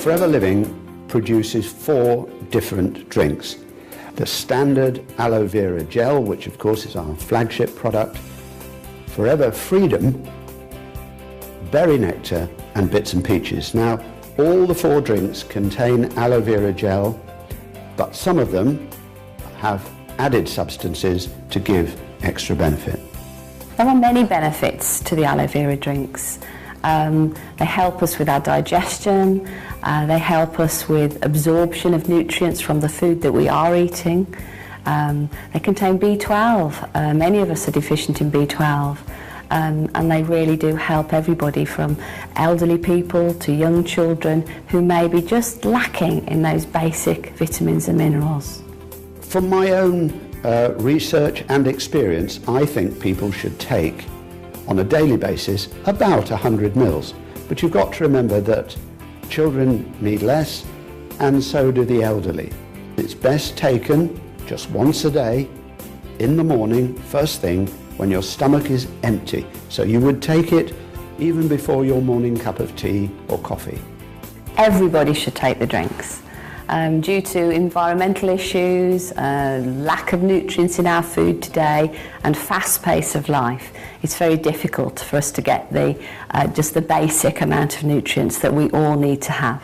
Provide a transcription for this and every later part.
Forevър Living produces 4 different drinks. The standard Alое Вера gel, which of course is our flagship product, Forevър Freedom, berry nectar and bits and peaches. Now, all the 4 drinks contain Alое Вера gel, but some of them have added substances to give extra benefit. There are many benefits to the Alое Vera drinks. They help us with our digestion, they help us with absorption of nutrients from the food that we are eating. They contain B12. Many of us are deficient in B12, and they really do help everybody from elderly people to young children who may be just lacking in those basic vitamins and minerals. From my own research and experience, I think people should take on a daily basis about 100 mils. But you've got to remember that children need less, and so do the elderly. It's best taken just once a day, in the morning, first thing, when your stomach is empty. So you would take it even before your morning cup of tea or coffee. Everybody should take the drinks. Due to environmental issues, lack of nutrients in our food today, and fast pace of life, it's very difficult for us to get just the basic amount of nutrients that we all need to have.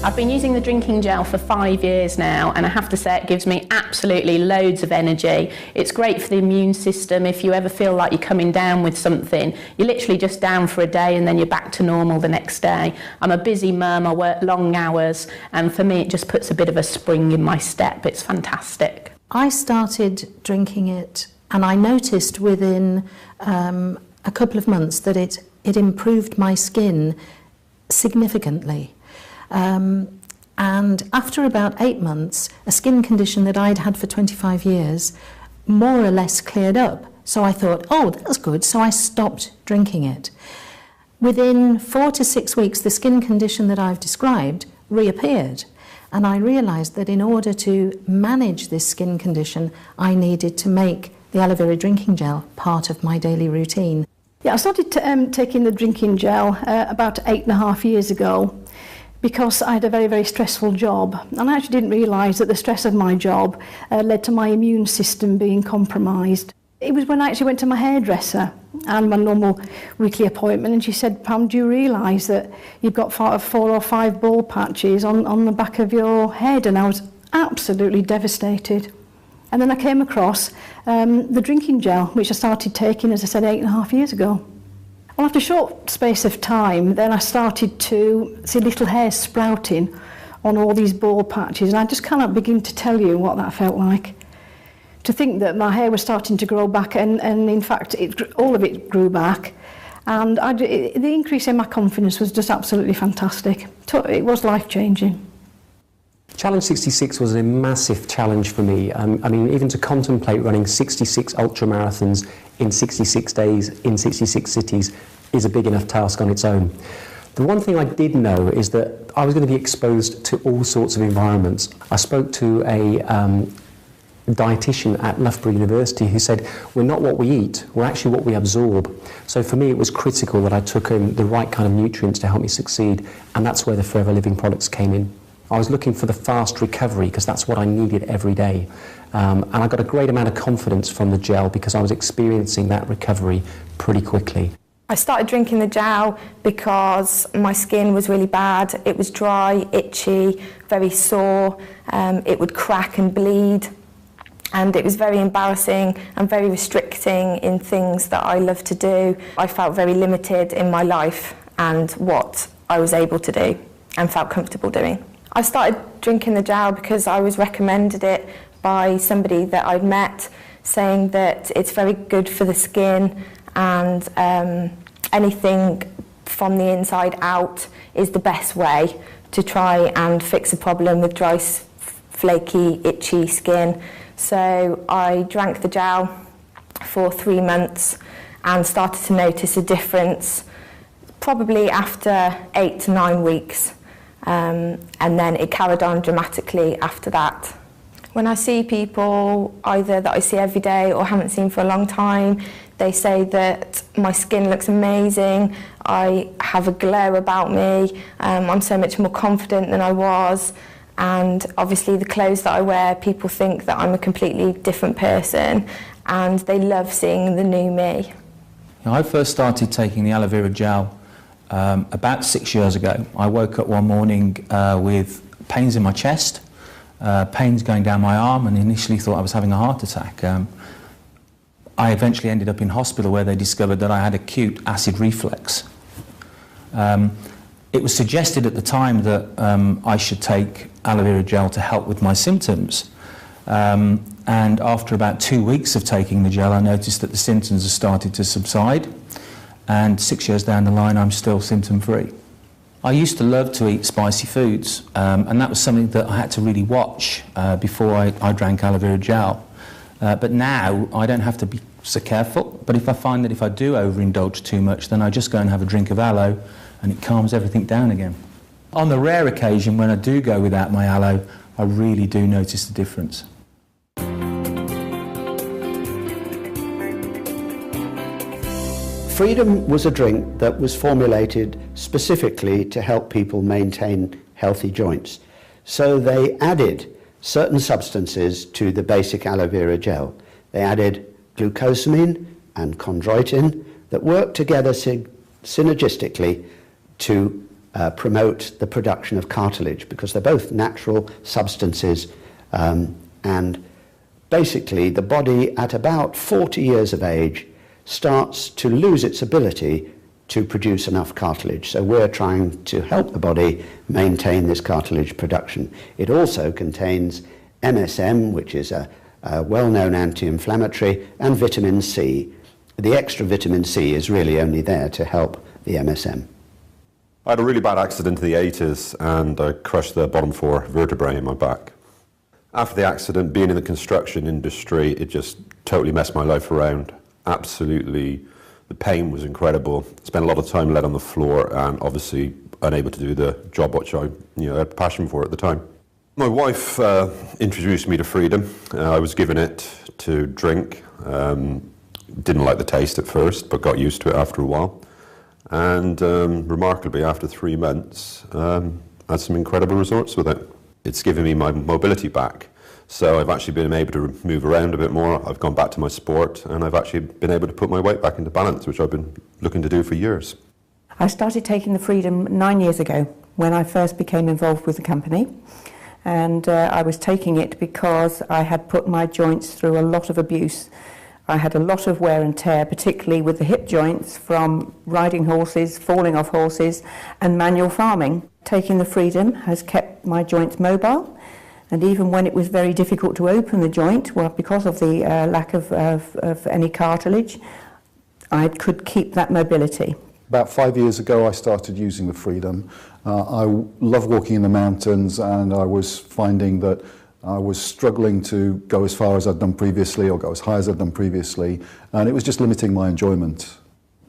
I've been using the drinking gel for 5 years now, and I have to say it gives me absolutely loads of energy. It's great for the immune system. If you ever feel like you're coming down with something, you're literally just down for a day and then you're back to normal the next day. I'm a busy mum, I work long hours, and for me it just puts a bit of a spring in my step. It's fantastic. I started drinking it, and I noticed within a couple of months that it improved my skin significantly. And after about 8 months, a skin condition that I'd had for 25 years more or less cleared up. So I thought, oh, that's good, so I stopped drinking it. Within 4 to 6 weeks, the skin condition that I've described reappeared. And I realised that in order to manage this skin condition, I needed to make the Alое Vera drinking gel part of my daily routine. Yeah, I started taking the drinking gel about 8.5 years ago, because I had a very, very stressful job, and I actually didn't realise that the stress of my job led to my immune system being compromised. It was when I actually went to my hairdresser and my normal weekly appointment, and she said, Pam, do you realise that you've got 4 or 5 bald patches on the back of your head? And I was absolutely devastated. And then I came across the drinking gel, which I started taking, as I said, 8.5 years ago. Well, after a short space of time, then I started to see little hairs sprouting on all these bald patches, and I just cannot begin to tell you what that felt like. To think that my hair was starting to grow back, and in fact, all of it grew back, and the increase in my confidence was just absolutely fantastic. It was life-changing. Challenge 66 was a massive challenge for me. I mean, even to contemplate running 66 ultramarathons in 66 days in 66 cities is a big enough task on its own. The one thing I did know is that I was going to be exposed to all sorts of environments. I spoke to a dietitian at Loughborough University who said, we're not what we eat, we're actually what we absorb. So for me it was critical that I took in the right kind of nutrients to help me succeed, and that's where the Forevър Living products came in. I was looking for the fast recovery because that's what I needed every day. And I got a great amount of confidence from the gel because I was experiencing that recovery pretty quickly. I started drinking the gel because my skin was really bad. It was dry, itchy, very sore. It would crack and bleed. And it was very embarrassing and very restricting in things that I love to do. I felt very limited in my life and what I was able to do and felt comfortable doing. I started drinking the gel because I was recommended it by somebody that I'd met, saying that it's very good for the skin, and anything from the inside out is the best way to try and fix a problem with dry, flaky, itchy skin. So I drank the gel for 3 months and started to notice a difference probably after 8 to 9 weeks. And then it carried on dramatically after that. When I see people either that I see every day or haven't seen for a long time, they say that my skin looks amazing, I have a glow about me, I'm so much more confident than I was, and obviously the clothes that I wear, people think that I'm a completely different person, and they love seeing the new me. I first started taking the aloe vera gel about 6 years ago. I woke up one morning with pains in my chest, pains going down my arm, and initially thought I was having a heart attack. I eventually ended up in hospital where they discovered that I had acute acid reflux. It was suggested at the time that I should take aloe vera gel to help with my symptoms. And after about 2 weeks of taking the gel, I noticed that the symptoms had started to subside. And 6 years down the line, I'm still symptom-free. I used to love to eat spicy foods, and that was something that I had to really watch before I drank aloe vera gel. But now I don't have to be so careful, but if I find that if I do overindulge too much, then I just go and have a drink of aloe and it calms everything down again. On the rare occasion when I do go without my aloe, I really do notice the difference. Freedom was a drink that was formulated specifically to help people maintain healthy joints. So they added certain substances to the basic aloe vera gel. They added glucosamine and chondroitin that work together synergistically to promote the production of cartilage, because they're both natural substances, and basically the body at about 40 years of age starts to lose its ability to produce enough cartilage. So we're trying to help the body maintain this cartilage production. It also contains MSM, which is a well-known anti-inflammatory, and vitamin C. The extra vitamin C is really only there to help the MSM. I had a really bad accident in the 80s and I crushed the bottom 4 vertebrae in my back. After the accident, being in the construction industry, it just totally messed my life around. Absolutely, the pain was incredible. Spent a lot of time laid on the floor and obviously unable to do the job which I had a passion for at the time. My wife introduced me to Freedom. I was given it to drink. Didn't like the taste at first, but got used to it after a while. And remarkably, after 3 months, had some incredible results with it. It's given me my mobility back. So I've actually been able to move around a bit more. I've gone back to my sport, and I've actually been able to put my weight back into balance, which I've been looking to do for years. I started taking the Freedom 9 years ago when I first became involved with the company. And I was taking it because I had put my joints through a lot of abuse. I had a lot of wear and tear, particularly with the hip joints from riding horses, falling off horses, and manual farming. Taking the Freedom has kept my joints mobile. And even when it was very difficult to open the joint, well, because of the lack of any cartilage, I could keep that mobility. About 5 years ago, I started using the Freedom. I love walking in the mountains, and I was finding that I was struggling to go as far as I'd done previously or go as high as I'd done previously, and it was just limiting my enjoyment.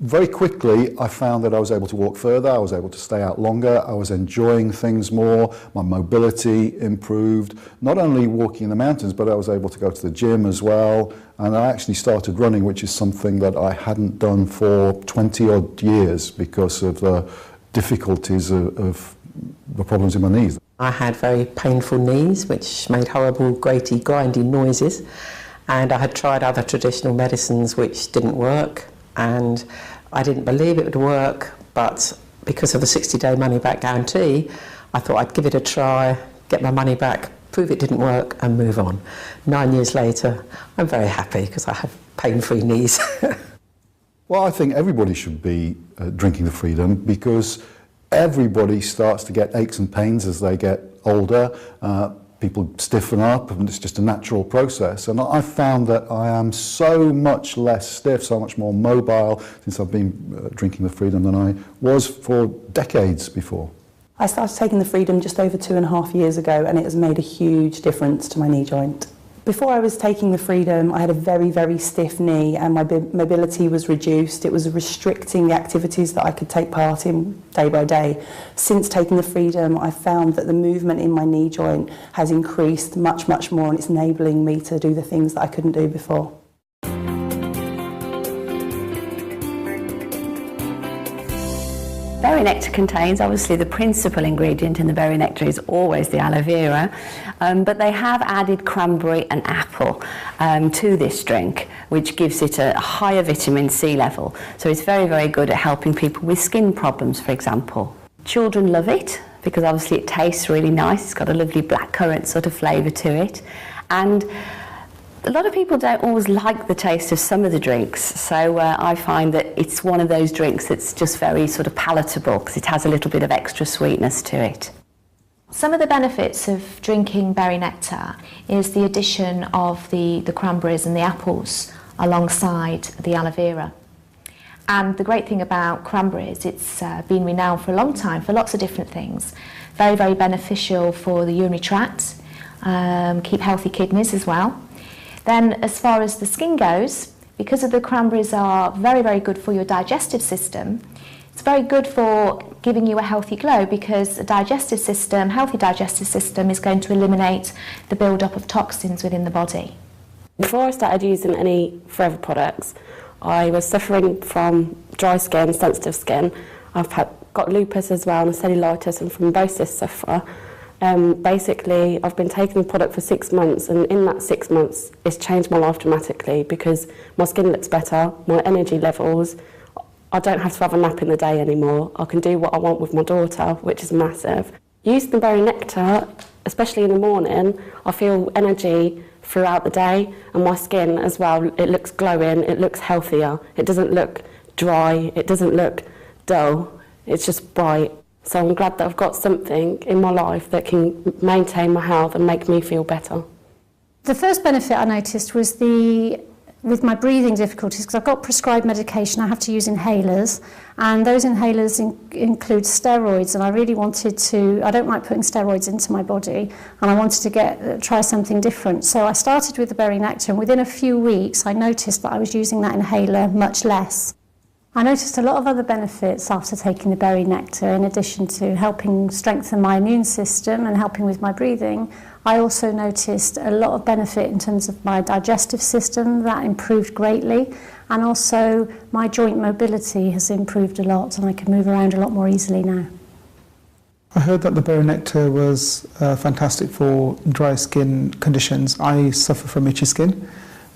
Very quickly, I found that I was able to walk further, I was able to stay out longer, I was enjoying things more, my mobility improved, not only walking in the mountains, but I was able to go to the gym as well, and I actually started running, which is something that I hadn't done for 20 odd years because of the difficulties of the problems in my knees. I had very painful knees, which made horrible, graty, grinding noises, and I had tried other traditional medicines which didn't work. And I didn't believe it would work, but because of the 60-day money-back guarantee, I thought I'd give it a try, get my money back, prove it didn't work, and move on. 9 years later, I'm very happy because I have pain-free knees. Well, I think everybody should be drinking the Freedom because everybody starts to get aches and pains as they get older. People stiffen up, and it's just a natural process. And I found that I am so much less stiff, so much more mobile since I've been drinking the Freedom than I was for decades before. I started taking the Freedom just over 2.5 years ago, and it has made a huge difference to my knee joint. Before I was taking the Freedom, I had a very, very stiff knee and my mobility was reduced. It was restricting the activities that I could take part in day by day. Since taking the Freedom, I found that the movement in my knee joint has increased much, much more, and it's enabling me to do the things that I couldn't do before. Berry nectar contains, obviously the principal ingredient in the berry nectar is always the aloe vera, but they have added cranberry and apple to this drink, which gives it a higher vitamin C level. So it's very, very good at helping people with skin problems, for example. Children love it because obviously it tastes really nice. It's got a lovely blackcurrant sort of flavour to it. And a lot of people don't always like the taste of some of the drinks, so I find that it's one of those drinks that's just very sort of palatable because it has a little bit of extra sweetness to it. Some of the benefits of drinking berry nectar is the addition of the cranberries and the apples alongside the aloe vera. And the great thing about cranberries, it's been renowned for a long time for lots of different things. Very, very beneficial for the urinary tract, keep healthy kidneys as well. Then as far as the skin goes, because of the cranberries are very, very good for your digestive system, it's very good for giving you a healthy glow because a digestive system, healthy digestive system is going to eliminate the build-up of toxins within the body. Before I started using any Forever products, I was suffering from dry skin, sensitive skin. I've got lupus as well and cellulitis and thrombosis sufferer. Basically, I've been taking the product for 6 months, and in that 6 months, it's changed my life dramatically because my skin looks better, my energy levels, I don't have to have a nap in the day anymore. I can do what I want with my daughter, which is massive. Using the berry nectar, especially in the morning, I feel energy throughout the day, and my skin as well, it looks glowing, it looks healthier, it doesn't look dry, it doesn't look dull, it's just bright. So I'm glad that I've got something in my life that can maintain my health and make me feel better. The first benefit I noticed was with my breathing difficulties, because I've got prescribed medication, I have to use inhalers, and those inhalers include steroids, and I really wanted to, I don't like putting steroids into my body, and I wanted to try something different. So I started with the berry nectar, and within a few weeks I noticed that I was using that inhaler much less. I noticed a lot of other benefits after taking the berry nectar. In addition to helping strengthen my immune system and helping with my breathing, I also noticed a lot of benefit in terms of my digestive system. That improved greatly, and also my joint mobility has improved a lot, and I can move around a lot more easily now. I heard that the berry nectar was fantastic for dry skin conditions. I suffer from itchy skin,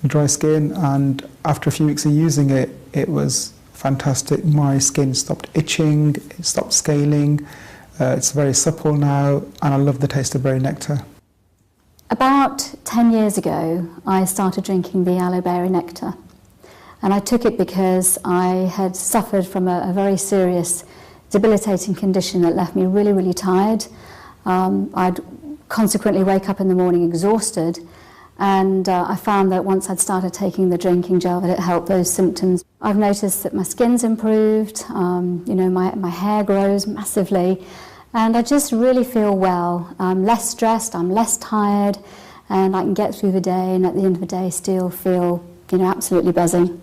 dry skin, and after a few weeks of using it, it was fantastic. My skin stopped itching, it stopped scaling, it's very supple now, and I love the taste of berry nectar. About 10 years ago, I started drinking the aloe berry nectar, and I took it because I had suffered from a very serious debilitating condition that left me really, really tired. I'd consequently wake up in the morning exhausted, and I found that once I'd started taking the drinking gel that it helped those symptoms. I've noticed that my skin's improved, you know, my hair grows massively, and I just really feel well. I'm less stressed, I'm less tired, and I can get through the day, and at the end of the day still feel, you know, absolutely buzzing.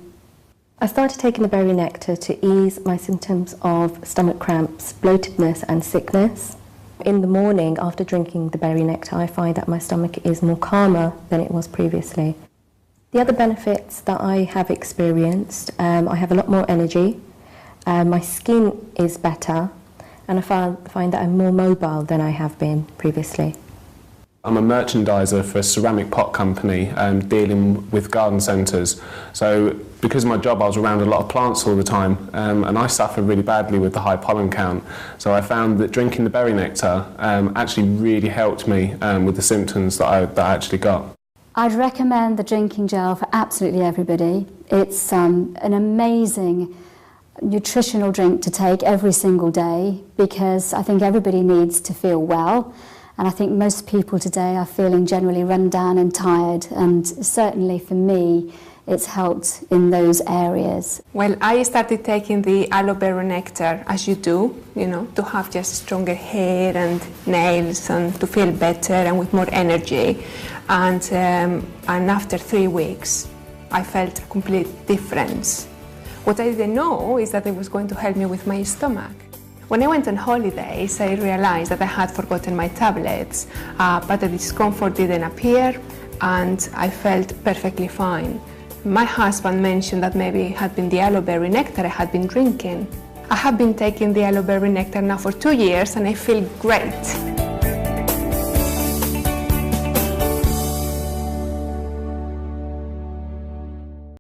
I started taking the berry nectar to ease my symptoms of stomach cramps, bloatedness and sickness. In the morning, after drinking the berry nectar, I find that my stomach is more calmer than it was previously. The other benefits that I have experienced, I have a lot more energy, my skin is better, and I find that I'm more mobile than I have been previously. I'm a merchandiser for a ceramic pot company dealing with garden centres. So because of my job I was around a lot of plants all the time and I suffer really badly with the high pollen count. So I found that drinking the berry nectar actually really helped me with the symptoms that I actually got. I'd recommend the drinking gel for absolutely everybody. It's an amazing nutritional drink to take every single day because I think everybody needs to feel well. And I think most people today are feeling generally run down and tired, and certainly for me, it's helped in those areas. Well, I started taking the aloe vera nectar, as you do, you know, to have just stronger hair and nails and to feel better and with more energy. And after 3 weeks, I felt a complete difference. What I didn't know is that it was going to help me with my stomach. When I went on holidays, I realized that I had forgotten my tablets, but the discomfort didn't appear and I felt perfectly fine. My husband mentioned that maybe it had been the aloe berry nectar I had been drinking. I have been taking the aloe berry nectar now for 2 years and I feel great.